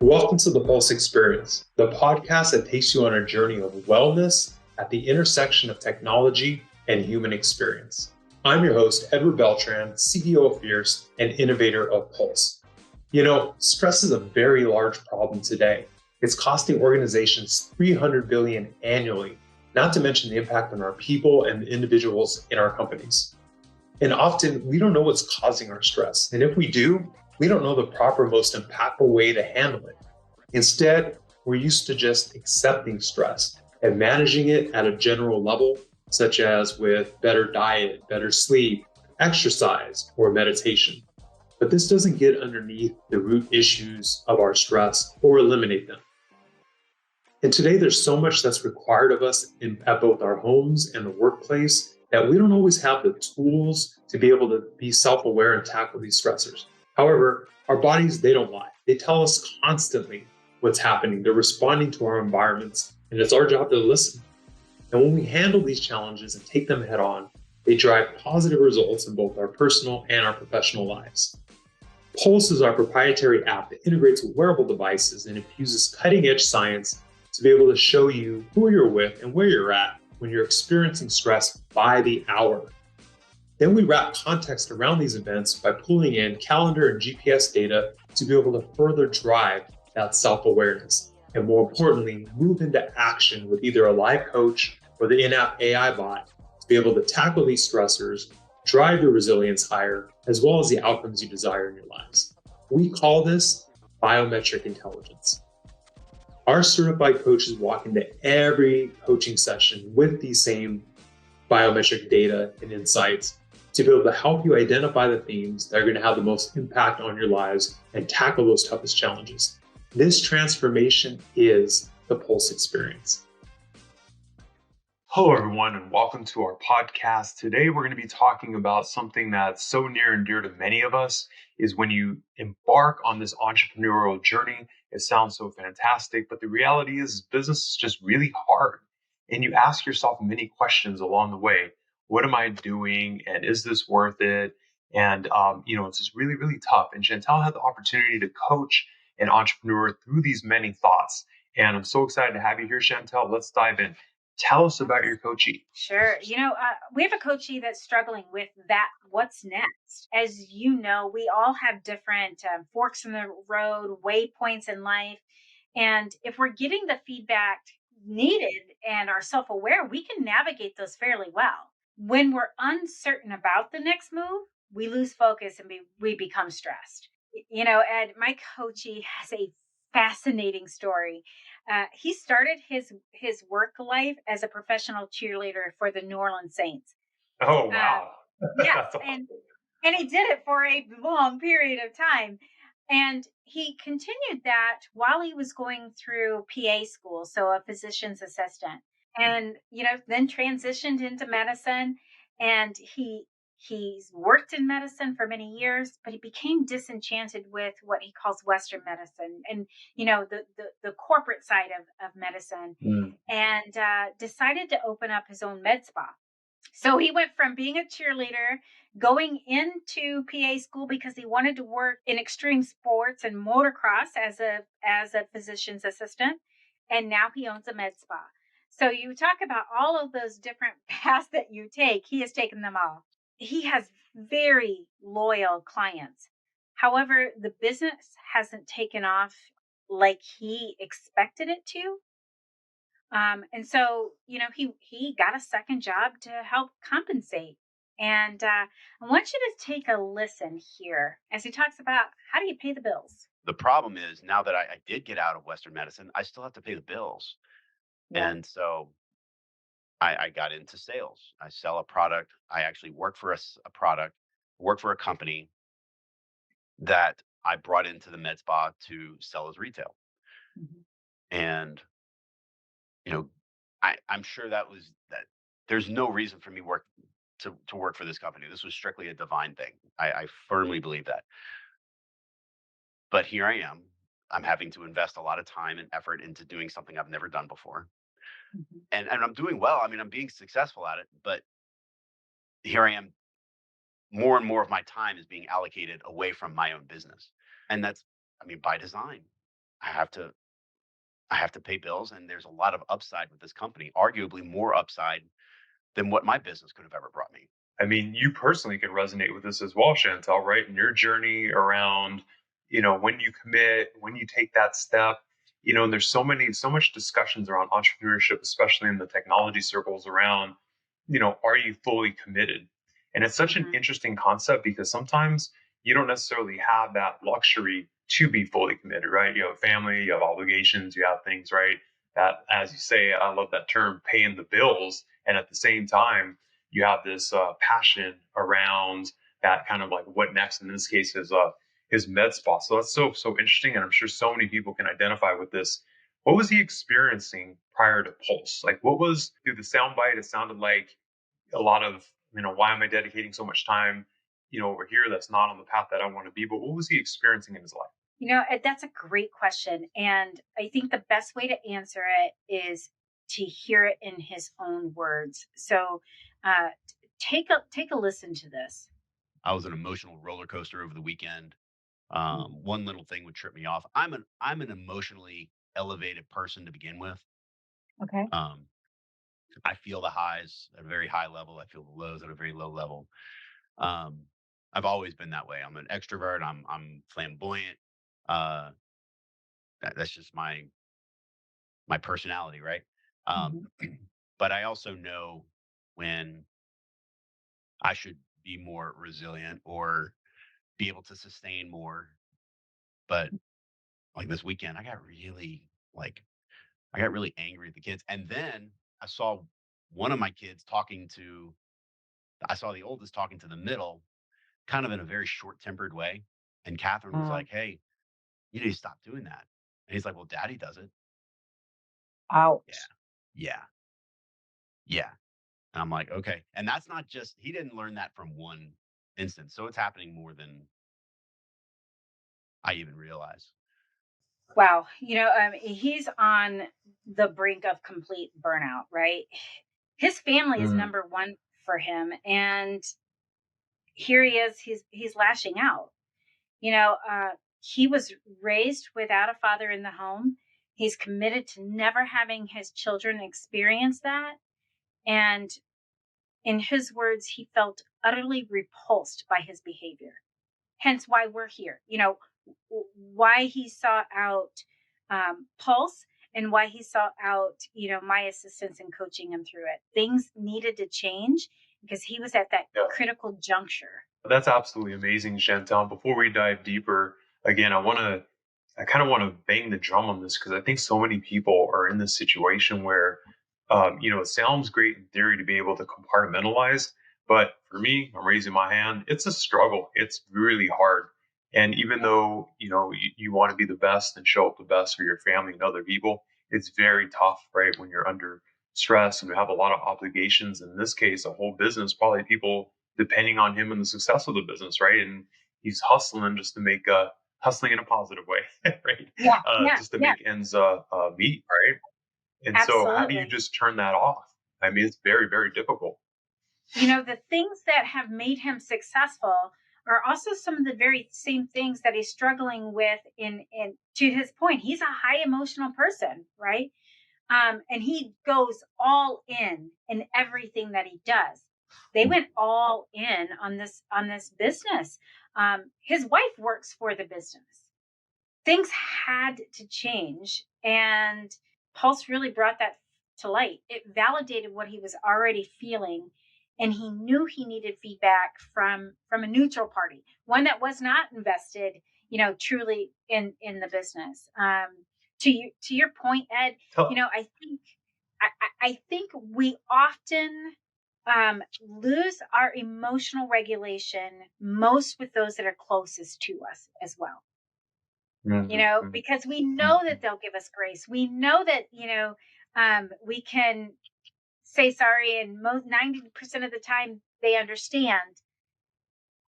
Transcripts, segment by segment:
Welcome to the Pulse Experience, the podcast that takes you on a journey of wellness at the intersection of technology and human experience. I'm your host, Edward Beltran, CEO of Fierce and innovator of Pulse. You know, stress is a very large problem today. It's costing organizations $300 billion annually, not to mention the impact on our people and the individuals in our companies. And often we don't know what's causing our stress. And if we do, we don't know the proper, most impactful way to handle it. Instead, we're used to just accepting stress and managing it at a general level, such as with better diet, better sleep, exercise, or meditation. But this doesn't get underneath the root issues of our stress or eliminate them. And today, there's so much that's required of us at both our homes and the workplace that we don't always have the tools to be able to be self-aware and tackle these stressors. However, our bodies, they don't lie. They tell us constantly what's happening. They're responding to our environments, and it's our job to listen. And when we handle these challenges and take them head on, they drive positive results in both our personal and our professional lives. Pulse is our proprietary app that integrates with wearable devices and infuses cutting-edge science to be able to show you who you're with and where you're at when you're experiencing stress by the hour. Then we wrap context around these events by pulling in calendar and GPS data to be able to further drive that self-awareness. And more importantly, move into action with either a live coach or the in-app AI bot to be able to tackle these stressors, drive your resilience higher, as well as the outcomes you desire in your lives. We call this biometric intelligence. Our certified coaches walk into every coaching session with these same biometric data and insights to be able to help you identify the themes that are going to have the most impact on your lives and tackle those toughest challenges. This transformation is the Pulse Experience. Hello, everyone, and welcome to our podcast. Today, we're going to be talking about something that's so near and dear to many of us is when you embark on this entrepreneurial journey. It sounds so fantastic, but the reality is business is just really hard. And you ask yourself many questions along the way. What am I doing? And is this worth it? And, it's just really, really tough. And Chantell had the opportunity to coach an entrepreneur through these many thoughts. And I'm so excited to have you here, Chantell. Let's dive in. Tell us about your Coachee. Sure. We have a Coachee that's struggling with that. What's next? As you know, we all have different forks in the road, waypoints in life. And if we're getting the feedback needed and are self-aware, we can navigate those fairly well. When we're uncertain about the next move, we lose focus and we become stressed. Ed, my Coachee has a fascinating story. He started his work life as a professional cheerleader for the New Orleans Saints. Oh, wow. Yes, and he did it for a long period of time. And he continued that while he was going through PA school, so a physician's assistant. And, then transitioned into medicine. And he's worked in medicine for many years, but he became disenchanted with what he calls Western medicine and, the corporate side of medicine, and decided to open up his own med spa. So he went from being a cheerleader, going into PA school because he wanted to work in extreme sports and motocross as a physician's assistant. And now he owns a med spa. So you talk about all of those different paths that you take. He has taken them all. He has very loyal clients. However, the business hasn't taken off like he expected it to. And so, he got a second job to help compensate. And I want you to take a listen here as he talks about how do you pay the bills? The problem is now that I did get out of Western medicine, I still have to pay the bills. Yeah. And so I got into sales. I sell a product. I actually work for a product, work for a company that I brought into the med spa to sell as retail. Mhm. And, I'm sure that there's no reason for me to work for this company. This was strictly a divine thing. I firmly believe that. But here I am. I'm having to invest a lot of time and effort into doing something I've never done before. Mhm. And I'm doing well. I mean, I'm being successful at it, but here I am. More and more of my time is being allocated away from my own business. And that's, by design. I have to pay bills, and there's a lot of upside with this company, arguably more upside than what my business could have ever brought me. I mean, you personally can resonate with this as well, Chantell, right? In your journey around, when you commit, when you take that step, and there's so much discussions around entrepreneurship, especially in the technology circles around, are you fully committed? And it's such an Mhm. interesting concept because sometimes you don't necessarily have that luxury to be fully committed, right? You have a family, you have obligations, you have things, right? That, as you say, I love that term, paying the bills. And at the same time, you have this passion around that kind of like what next. In this case, his med spa. So that's so interesting, and I'm sure so many people can identify with this. What was he experiencing prior to Pulse? Like, what was through the soundbite? It sounded like a lot of why am I dedicating so much time over here that's not on the path that I want to be. But what was he experiencing in his life? That's a great question. And I think the best way to answer it is to hear it in his own words. So uh, take a listen to this. I was an emotional roller coaster over the weekend. One little thing would trip me off. I'm an emotionally elevated person to begin with. Okay. Um, I feel the highs at a very high level. I feel the lows at a very low level. Um, I've always been that way. I'm an extrovert. I'm flamboyant. Uh, that's just my personality, right? Um, Mhm. but I also know when I should be more resilient or be able to sustain more. But like this weekend, like I got really angry at the kids, and then I saw one of my kids talking to. I saw the oldest talking to the middle, kind of in a very short tempered way, and Catherine was like, "Hey, you need to stop doing that." And he's like, "Well, Daddy does it." Yeah, Ouch. yeah, yeah. And I'm like, okay. And that's not just, he didn't learn that from one instance. So it's happening more than I even realize. Wow. He's on the brink of complete burnout, right? His family is Mm. number one for him. And here he is, he's lashing out. He was raised without a father in the home. He's committed to never having his children experience that. And in his words, he felt utterly repulsed by his behavior. Hence why we're here. Why he sought out Pulse and why he sought out, my assistance in coaching him through it. Things needed to change because he was at that Yeah. critical juncture. That's absolutely amazing, Chantal. Before we dive deeper, again, I kind of want to bang the drum on this because I think so many people are in this situation where, it sounds great in theory to be able to compartmentalize, but for me, I'm raising my hand. It's a struggle. It's really hard. And even though, you want to be the best and show up the best for your family and other people, it's very tough, right? When you're under stress and you have a lot of obligations. In this case, a whole business, probably people depending on him and the success of the business, right? And he's hustling just to make hustling in a positive way, right? Yeah, yeah, Just to yeah, make ends meet, right? And so, how do you absolutely. just turn that off? I mean, it's very, very difficult. The things that have made him successful are also some of the very same things that he's struggling with in to his point. He's a high emotional person, right? And he goes all in everything that he does. They went all in on this business. His wife works for the business. Things had to change, and Pulse really brought that to light. It validated what he was already feeling, and he knew he needed feedback from a neutral party, one that was not invested, truly in the business. To your point, Ed, Tell, I think we often lose our emotional regulation most with those that are closest to us as well. Mhm, mhm, Because we know mhm. that they'll give us grace. We know that, we can say sorry, and most 90% of the time they understand.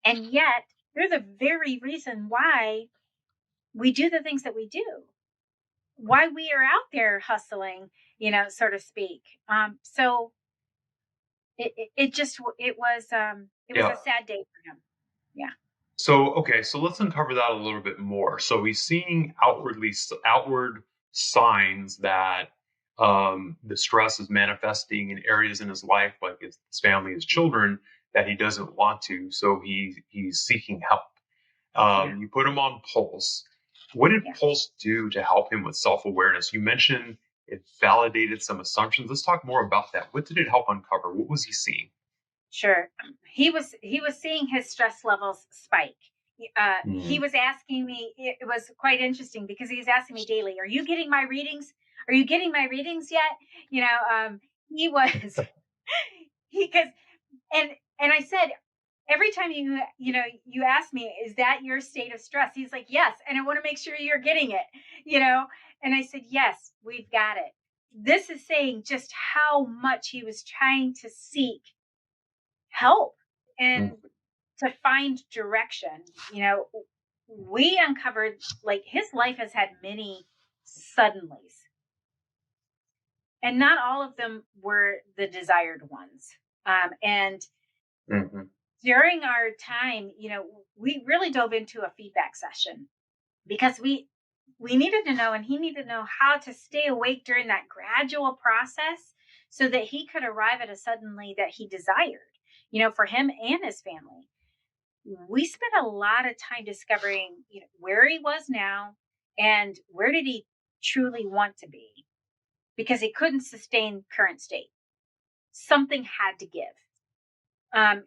And yet, they're the very reason why we do the things that we do, why we are out there hustling, so to speak. So it just, it was a Yeah, sad day for him. Yeah. So let's uncover that a little bit more. So he's seeing outward signs that the stress is manifesting in areas in his life, like his family, his children, that he doesn't want to. So he's seeking help. Yeah. You put him on Pulse. What did Yeah. Pulse do to help him with self-awareness? You mentioned it validated some assumptions. Let's talk more about that. What did it help uncover? What was he seeing? Sure. He was seeing his stress levels spike. He Mm. was asking me. It was quite interesting because he was asking me daily, "Are you getting my readings? Are you getting my readings yet?" He was he because and I said, every time you ask me, "Is that your state of stress?" He's like, "Yes," and I want to make sure you're getting it. You know, and I said, "Yes, we've got it." This is saying just how much he was trying to seek help Mm. and to find direction. We uncovered, like, his life has had many suddenlies, and not all of them were the desired ones. And Mhm. during our time, we really dove into a feedback session because we needed to know, and he needed to know how to stay awake during that gradual process so that he could arrive at a suddenly that he desired, for him and his family. We spent a lot of time discovering, where he was now and where did he truly want to be, because he couldn't sustain current state. Something had to give.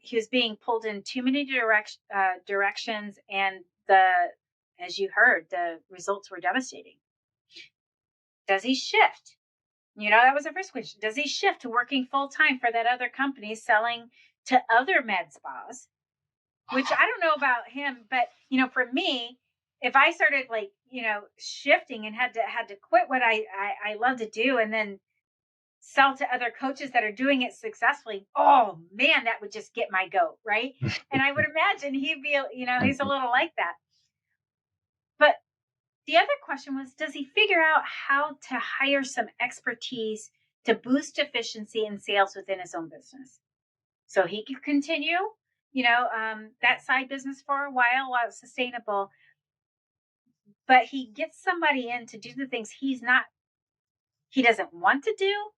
He was being pulled in too many directions, and as you heard, the results were devastating. Does he shift? That was the first question. Does he shift to working full time for that other company selling to other med spas? Which I don't know about him, but for me, if I started, like, shifting and had to quit what I love to do and then sell to other coaches that are doing it successfully, oh man, that would just get my goat, right? And I would imagine he'd be, he's a Mhm. little like that. But the other question was, does he figure out how to hire some expertise to boost efficiency and sales within his own business so he could continue, that side business for a while it's sustainable, but he gets somebody in to do the things he doesn't want to do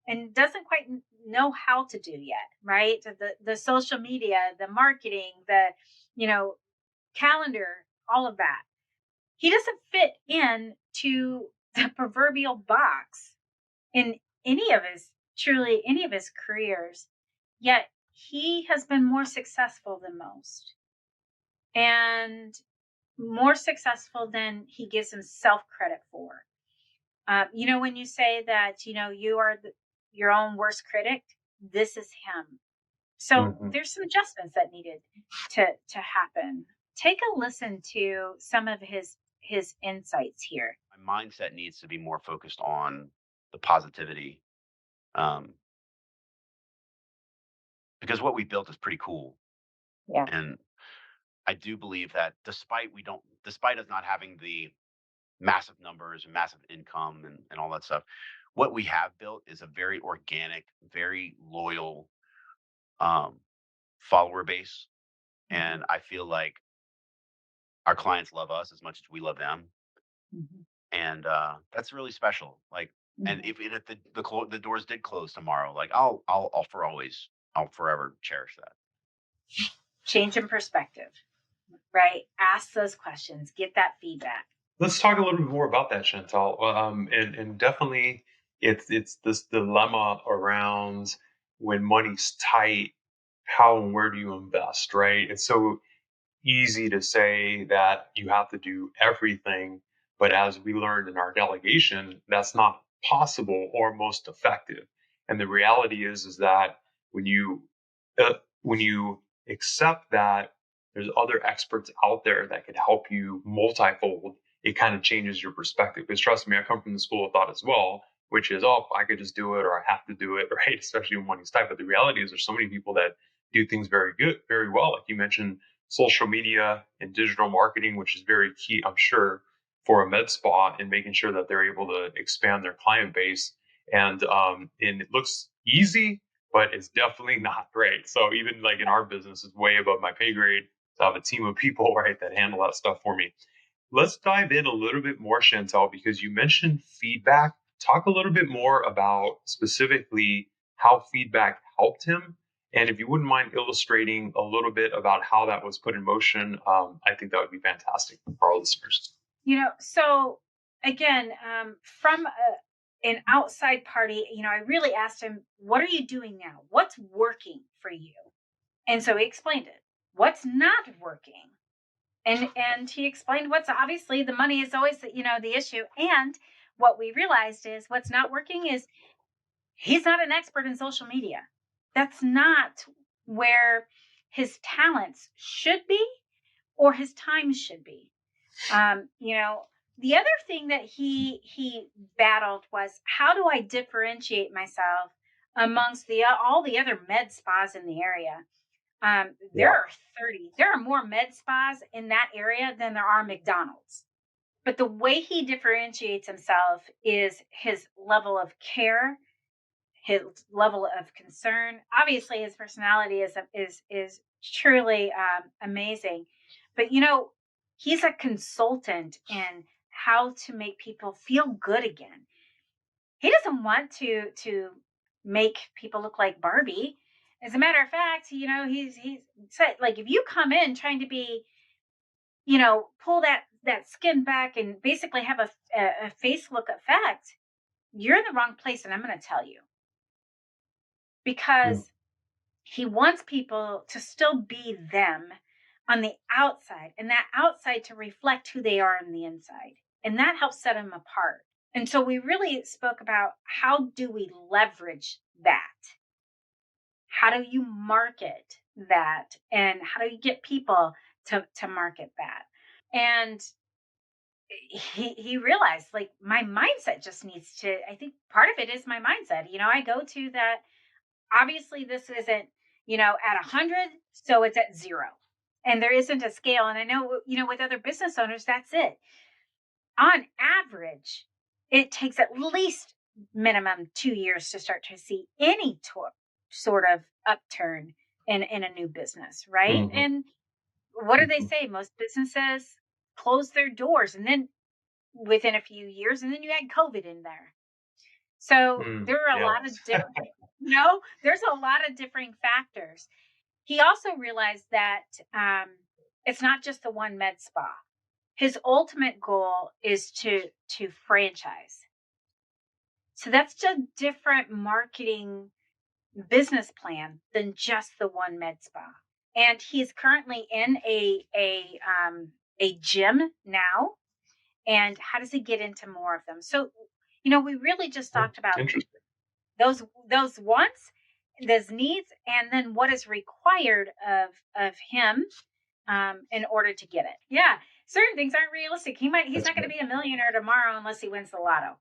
and doesn't quite know how to do yet, right? The social media, the marketing, the you know calendar, all of that. He doesn't fit in to the proverbial box in any of his careers. Yet he has been more successful than most, and more successful than he gives himself credit for. When you say that, you are your own worst critic, this is him. So Mhm. there's some adjustments that needed to happen. Take a listen to some of his insights here. My mindset needs to be more focused on the positivity, um, because what we built is pretty cool. Yeah. And I do believe that despite us not having the massive numbers and massive income and all that stuff, what we have built is a very organic, very loyal um, follower base. Hmm. And I feel like our clients love us as much as we love them. Hmm. And that's really special. Like, and Hmm. if the doors did close tomorrow, like I'll forever cherish that. Change in perspective, right? Ask those questions, get that feedback. Let's talk a little bit more about that, Chantal. And definitely, it's this dilemma around when money's tight, how and where do you invest, right? It's so easy to say that you have to do everything, but as we learned in our delegation, that's not possible or most effective. And the reality is that when you when you accept that there's other experts out there that could help you multifold, it kind of changes your perspective. Because trust me, I come from the school of thought as well, which is, oh, I could just do it or I have to do it, right? Especially when money's tight. But the reality is there's so many people that do things very good, very well. Like you mentioned, social media and digital marketing, which is very key, I'm sure, for a med spa and making sure that they're able to expand their client base. And it looks easy, but it's definitely not great. So even like in our business, it's way above my pay grade have a team of people, right, that handle that stuff for me. Let's dive in a little bit more, Chantell, because you mentioned feedback. Talk a little bit more about specifically how feedback helped him. And if you wouldn't mind illustrating a little bit about how that was put in motion, I think that would be fantastic for our listeners. So again, from an outside party, I really asked him, what are you doing now? What's working for you? And so he explained it. What's not working? And he explained what's obviously the money is always, the issue. And what we realized is what's not working is he's not an expert in social media. That's not where his talents should be or his time should be. The other thing that he battled was, how do I differentiate myself amongst all the other med spas in the area? There are more med spas in that area than there are McDonald's. But the way he differentiates himself is his level of care, his level of concern. Obviously, his personality is truly amazing. But he's a consultant in how to make people feel good again. He doesn't want to make people look like Barbie. As a matter of fact, he's said, like, if you come in trying to be, pull that skin back and basically have a face look effect, you're in the wrong place, and I'm going to tell you. Because he wants people to still be them on the outside, and that outside to reflect who they are on the inside. And that helps set them apart. And so we really spoke about, how do we leverage that? How do you market that? And how do you get people to market that? And he realized, like, my mindset just needs to, I think part of it is my mindset. I go to that. Obviously, this isn't, at 100, so it's at 0. And there isn't a scale. And I know, with other business owners, that's it. On average, it takes at least minimum 2 years to start to see any sort of upturn in a new business, right? Mm-hmm. And what do they say? Most businesses close their doors, and then within a few years, and then you add COVID in there. So there are a lot of different, there's a lot of different factors. He also realized that it's not just the one med spa. His ultimate goal is to franchise. So that's just a different marketing business plan than just the one med spa. And he's currently in a gym now. And how does he get into more of them? So, we really just talked about those wants, those needs, and then what is required of him in order to get it. Yeah, certain things aren't realistic. He's not going to be a millionaire tomorrow unless he wins the lotto,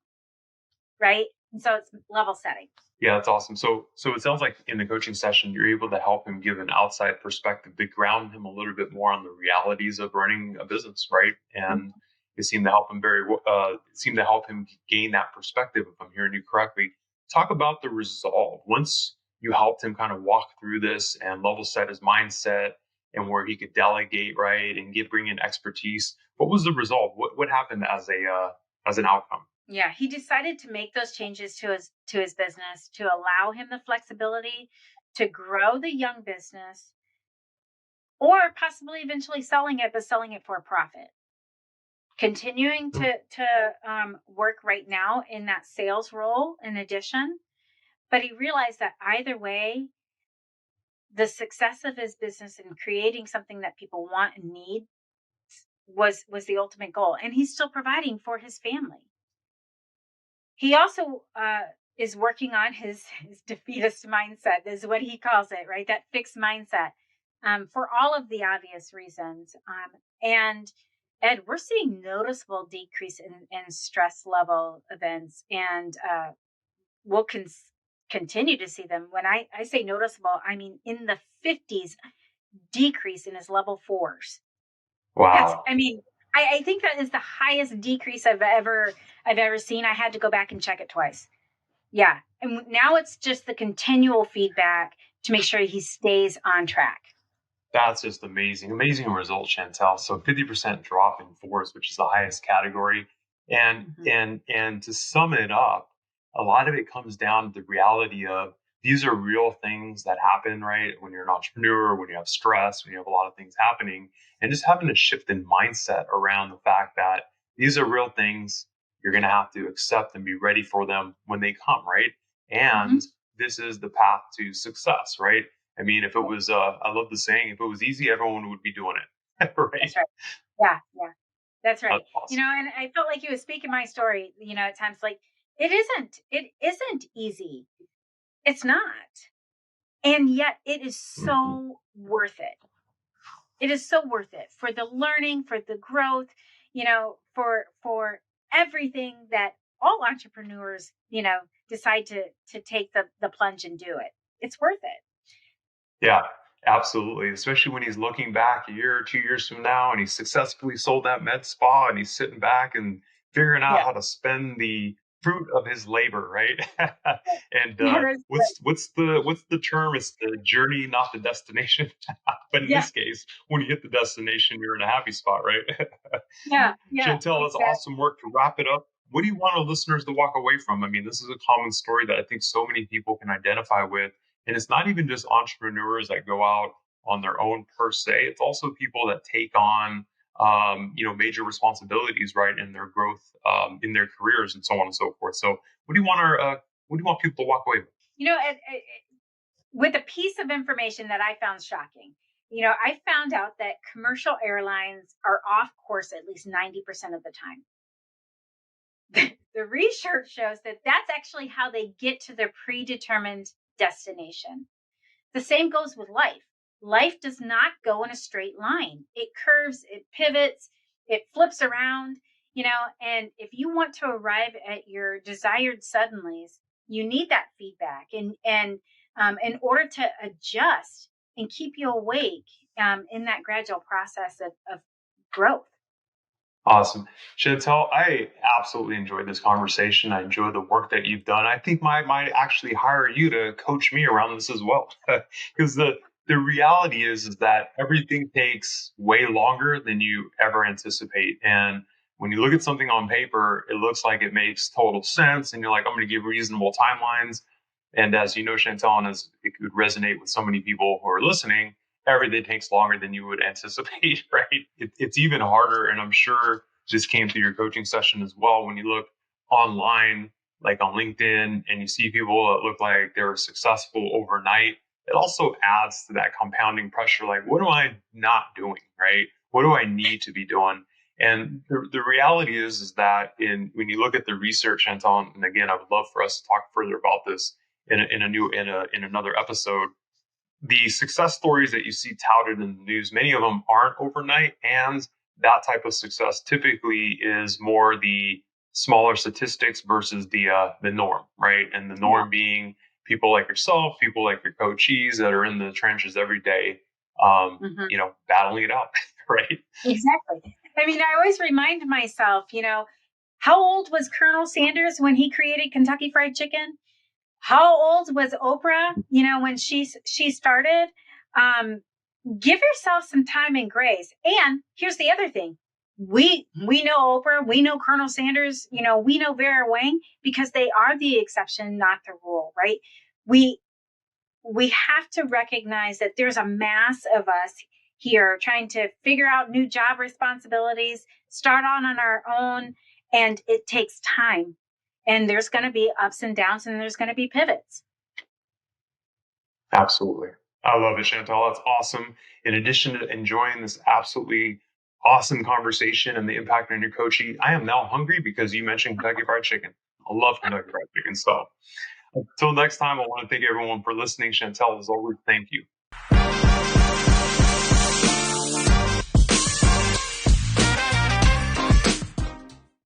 right? And so it's level setting. Yeah, that's awesome. So it sounds like in the coaching session, you're able to help him give an outside perspective to ground him a little bit more on the realities of running a business, right? And it seemed to help him gain that perspective, if I'm hearing you correctly. Talk about the resolve. Once you helped him kind of walk through this and level set his mindset and where he could delegate, right, and bring in expertise, what was the resolve? What happened as an outcome? Yeah, he decided to make those changes to his business to allow him the flexibility to grow the young business, or possibly eventually selling it, but selling it for a profit. Continuing to work right now in that sales role in addition, but he realized that either way, the success of his business and creating something that people want and need was the ultimate goal, and he's still providing for his family. He also is working on his defeatist mindset, is what he calls it, right? That fixed mindset, for all of the obvious reasons. And Ed, we're seeing noticeable decrease in stress level events, and we'll continue to see them. When I say noticeable, I mean in the 50s decrease in his level 4s. Wow. I think that is the highest decrease I've ever seen. I had to go back and check it twice. Yeah. And now it's just the continual feedback to make sure he stays on track. That's just amazing. Amazing results, Chantell. So 50% drop in force, which is the highest category. And Mhm. and to sum it up, a lot of it comes down to the reality of these are real things that happen, right? When you're an entrepreneur, when you have stress, when you have a lot of things happening, and just having a shift in mindset around the fact that these are real things. You're going to have to accept and be ready for them when they come, right? And Mhm. this is the path to success, right? I mean, if it was, I love the saying, if it was easy, everyone would be doing it, right? That's right. Yeah, yeah. That's right. That's awesome. And I felt like he was speaking my story, at times like it isn't easy. It's not. And yet it is Mhm. so worth it. It is so worth it for the learning, for the growth, for everything that all entrepreneurs, decide to take the plunge and do it. It's worth it. Yeah, absolutely. Especially when he's looking back a year or 2 years from now and he's successfully sold that med spa and he's sitting back and figuring out Yeah. how to spend the fruit of his labor, right? And Yeah, that's right. what's the term? It's the journey, not the destination. But in Yeah. this case, when you hit the destination, you're in a happy spot, right? Yeah. Yeah. Chantel, that's Exactly. awesome work. To wrap it up, what do you want our listeners to walk away from? I mean, this is a common story that I think so many people can identify with. And it's not even just entrepreneurs that go out on their own per se. It's also people that take on, major responsibilities, right, in their growth, in their careers, and so on and so forth. So, what do you want people to walk away with? With a piece of information that I found shocking, I found out that commercial airlines are off course at least 90% of the time. The research shows that that's actually how they get to their predetermined destination. The same goes with life. Life does not go in a straight line. It curves, it pivots, it flips around, and if you want to arrive at your desired suddenlies, you need that feedback and in order to adjust and keep you awake in that gradual process of growth. Awesome. Chantel, I absolutely enjoyed this conversation. I enjoy the work that you've done. I think I might actually hire you to coach me around this as well. Because the reality is that everything takes way longer than you ever anticipate. And when you look at something on paper, it looks like it makes total sense. And you're like, I'm going to give reasonable timelines. And as you know, Chantel, and as it could resonate with so many people who are listening, everything takes longer than you would anticipate, right? It's even harder. And I'm sure this came through your coaching session as well. When you look online, like on LinkedIn, and you see people that look like they're successful overnight, it also adds to that compounding pressure. Like, what am I not doing, right? What do I need to be doing? And the reality is that when you look at the research, Anton, and again, I would love for us to talk further about this in another episode. The success stories that you see touted in the news, many of them aren't overnight, and that type of success typically is more the smaller statistics versus the norm, right? And the Yeah. norm being people like yourself, people like your coachees that are in the trenches every day, Mhm. battling it out, right? Exactly. I mean, I always remind myself, how old was Colonel Sanders when he created Kentucky Fried Chicken? How old was Oprah, when she started? Um, give yourself some time and grace. And here's the other thing. We know Oprah, we know Colonel Sanders, we know Vera Wang because they are the exception, not the rule, right? We we have to recognize that there's a mass of us here trying to figure out new job responsibilities, start on our own, and it takes time. And there's going to be ups and downs, and there's going to be pivots. Absolutely. I love it, Chantal. That's awesome. In addition to enjoying this absolutely awesome conversation and the impact on your coaching, I am now hungry because you mentioned Kentucky Fried Chicken. I love Kentucky Fried Chicken. So until next time, I want to thank everyone for listening. Chantal, as always, thank you.